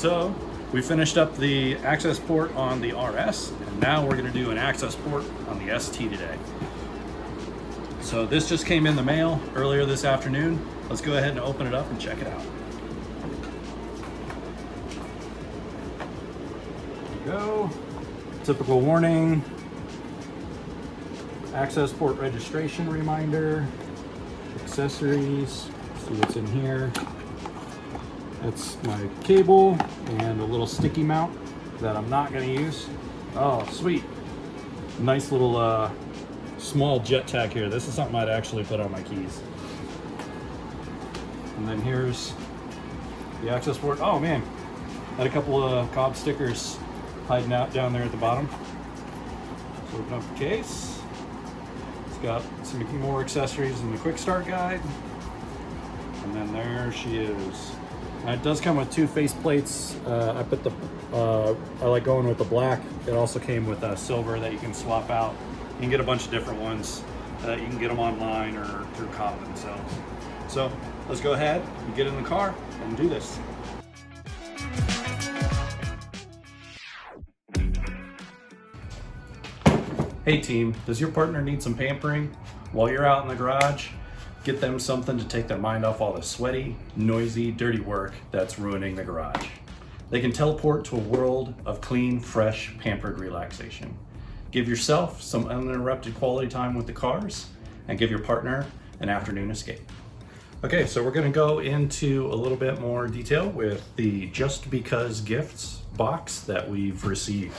So we finished up the access port on the RS, and now we're going to do an access port on the ST today. So this just came in the mail earlier this afternoon. Let's go ahead and open it up and check it out. There we go. Typical warning. Access port registration reminder. Accessories. See what's in here. It's my cable and a little sticky mount that I'm not going to use. Oh, sweet. Nice little small jet tag here. This is something I'd actually put on my keys. And then here's the access port. Oh man, had a couple of cob stickers hiding out down there at the bottom. So open up the case. It's got some more accessories in the quick start guide. And then there she is. It does come with two face plates. I like going with the black. It also came with a silver that you can swap out. You can get a bunch of different ones. You can get them online or through Cobb themselves. So let's go ahead and get in the car and do this. Hey team, does your partner need some pampering while you're out in the garage? Get them something to take their mind off all the sweaty, noisy, dirty work that's ruining the garage. They can teleport to a world of clean, fresh, pampered relaxation. Give yourself some uninterrupted quality time with the cars, and give your partner an afternoon escape. Okay, so we're gonna go into a little bit more detail with the Just Because gifts box that we've received.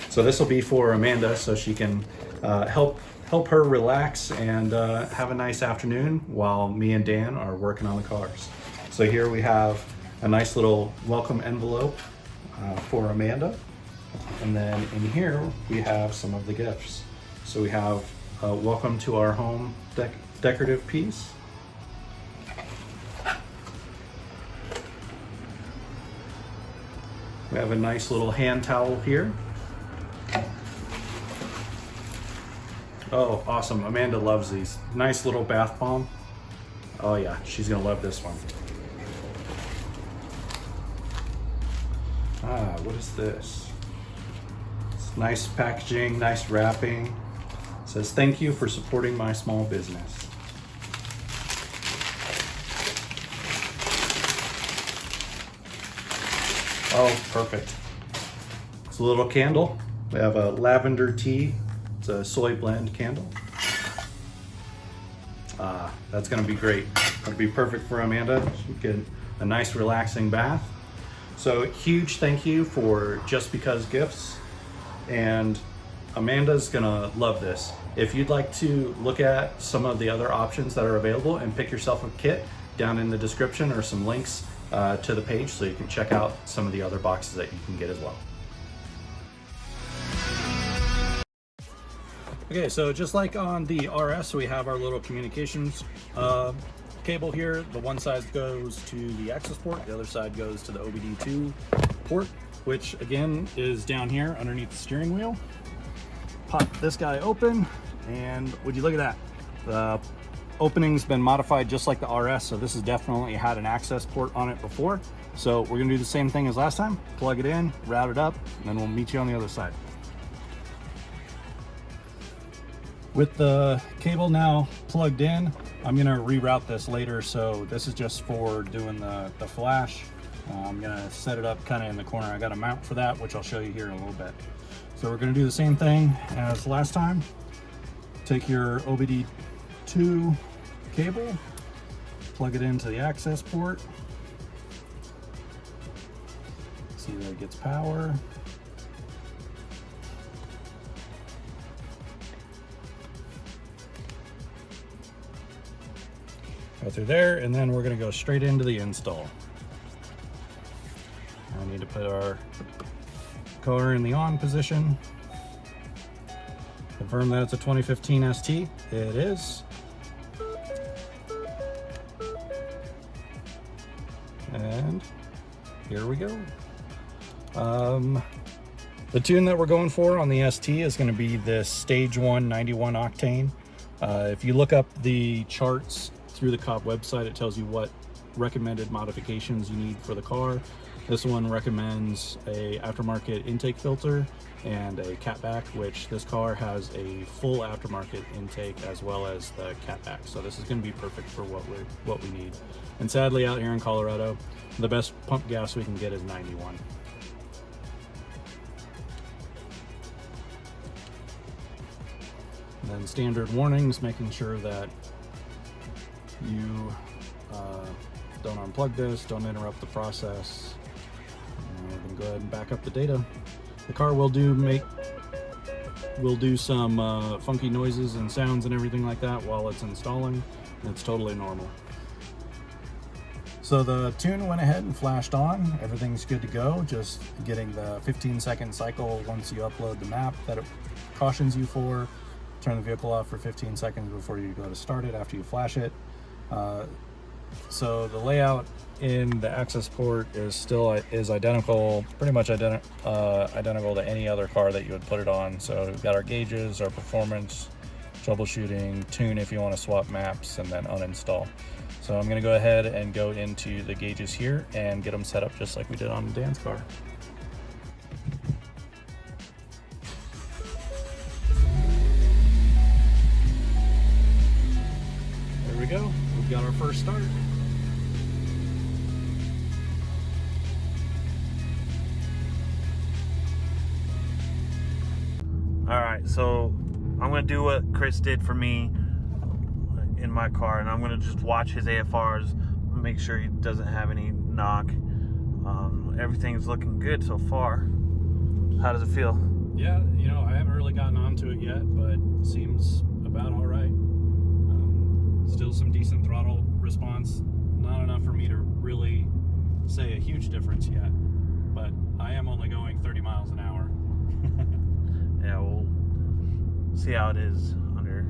So this will be for Amanda so she can help her relax and have a nice afternoon while me and Dan are working on the cars. So here we have a nice little welcome envelope for Amanda. And then in here we have some of the gifts. So we have a welcome to our home decorative piece. We have a nice little hand towel here. Oh, awesome. Amanda loves these. Nice little bath bomb. Oh yeah, she's gonna love this one. Ah, what is this? It's nice packaging, nice wrapping. It says, thank you for supporting my small business. Oh, perfect. It's a little candle. We have a lavender tea. It's a soy blend candle. That's gonna be great. It'll be perfect for Amanda. She can get a nice relaxing bath. So huge thank you for Just Because gifts. And Amanda's gonna love this. If you'd like to look at some of the other options that are available and pick yourself a kit, down in the description are some links to the page so you can check out some of the other boxes that you can get as well. Okay, so just like on the RS, we have our little communications cable here. The one side goes to the access port, the other side goes to the OBD2 port, which again is down here underneath the steering wheel. Pop this guy open, and would you look at that? The opening's been modified just like the RS, so this has definitely had an access port on it before. So we're gonna do the same thing as last time, plug it in, route it up, and then we'll meet you on the other side. With the cable now plugged in, I'm gonna reroute this later, so this is just for doing the flash. I'm gonna set it up kind of in the corner. I got a mount for that, which I'll show you here in a little bit. So we're gonna do the same thing as last time. Take your OBD2 cable, plug it into the access port. See that it gets power. Go through there, and then we're gonna go straight into the install. I need to put our color in the on position. Confirm that it's a 2015 ST. It is. And here we go. The tune that we're going for on the ST is going to be this Stage 1 91 octane. If you look up the charts through the Cobb website, it tells you what recommended modifications you need for the car. This one recommends a aftermarket intake filter and a catback, which this car has a full aftermarket intake as well as the catback. So this is going to be perfect for what we need. And sadly, out here in Colorado, the best pump gas we can get is 91. And then standard warnings, making sure that you don't unplug this, don't interrupt the process. We can go ahead and back up the data. The car will do some funky noises and sounds and everything like that while it's installing. It's totally normal. So the tune went ahead and flashed on. Everything's good to go. Just getting the 15-second cycle once you upload the map that it cautions you for. Turn the vehicle off for 15 seconds before you go to start it after you flash it. So the layout in the Accessport is identical, pretty much identical to any other car that you would put it on. So we've got our gauges, our performance, troubleshooting, tune if you want to swap maps, and then uninstall. So I'm going to go ahead and go into the gauges here and get them set up just like we did on Dan's car. There we go. We've got our first start. Alright, so I'm going to do what Chris did for me in my car, and I'm going to just watch his AFRs, make sure he doesn't have any knock. Everything's looking good so far. How does it feel? Yeah, you know, I haven't really gotten onto it yet, but it seems about all right. Still some decent throttle response. Not enough for me to really say a huge difference yet, but I am only going 30 miles an hour. Yeah, we'll see how it is under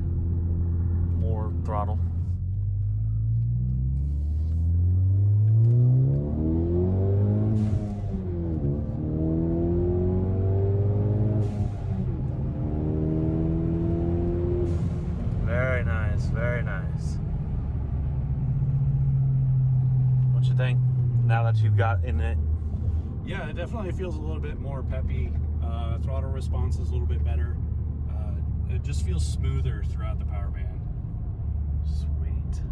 more throttle. Very nice, very nice. What you think now that you've got in it? Yeah, it definitely feels a little bit more peppy. Throttle response is a little bit better. It just feels smoother throughout the power band. Sweet.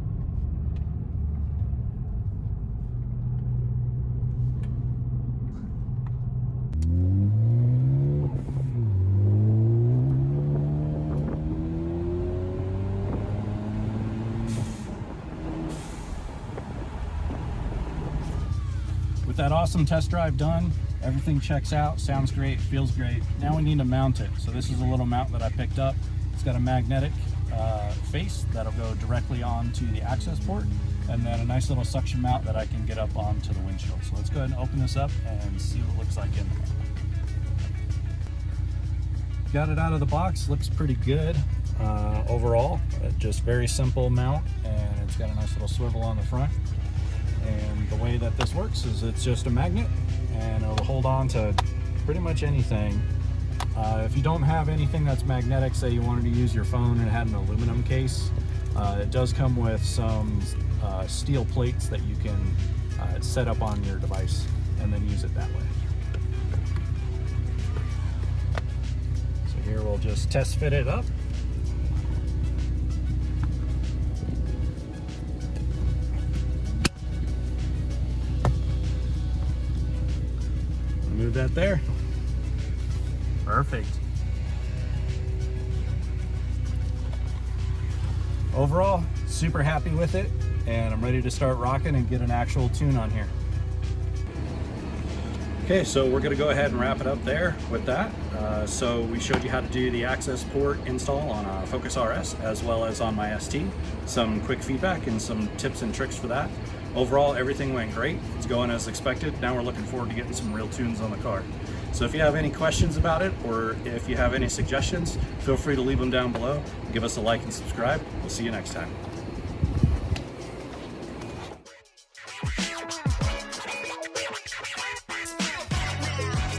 With that awesome test drive done, everything checks out, sounds great, feels great. Now we need to mount it. So this is a little mount that I picked up. It's got a magnetic face that'll go directly onto the Accessport, and then a nice little suction mount that I can get up onto the windshield. So let's go ahead and open this up and see what it looks like in there. Got it out of the box, looks pretty good overall. Just very simple mount, and it's got a nice little swivel on the front. And the way that this works is it's just a magnet, and it'll hold on to pretty much anything. If you don't have anything that's magnetic, say you wanted to use your phone and it had an aluminum case, it does come with some steel plates that you can set up on your device and then use it that way. So here we'll just test fit it up. Move that there. Perfect. Overall, super happy with it, and I'm ready to start rocking and get an actual tune on here. Okay, so we're going to go ahead and wrap it up there with that. So we showed you how to do the Accessport install on a Focus RS as well as on my ST. Some quick feedback and some tips and tricks for that. Overall, everything went great. It's going as expected. Now we're looking forward to getting some real tunes on the car. So if you have any questions about it, or if you have any suggestions, feel free to leave them down below. Give us a like and subscribe. We'll see you next time.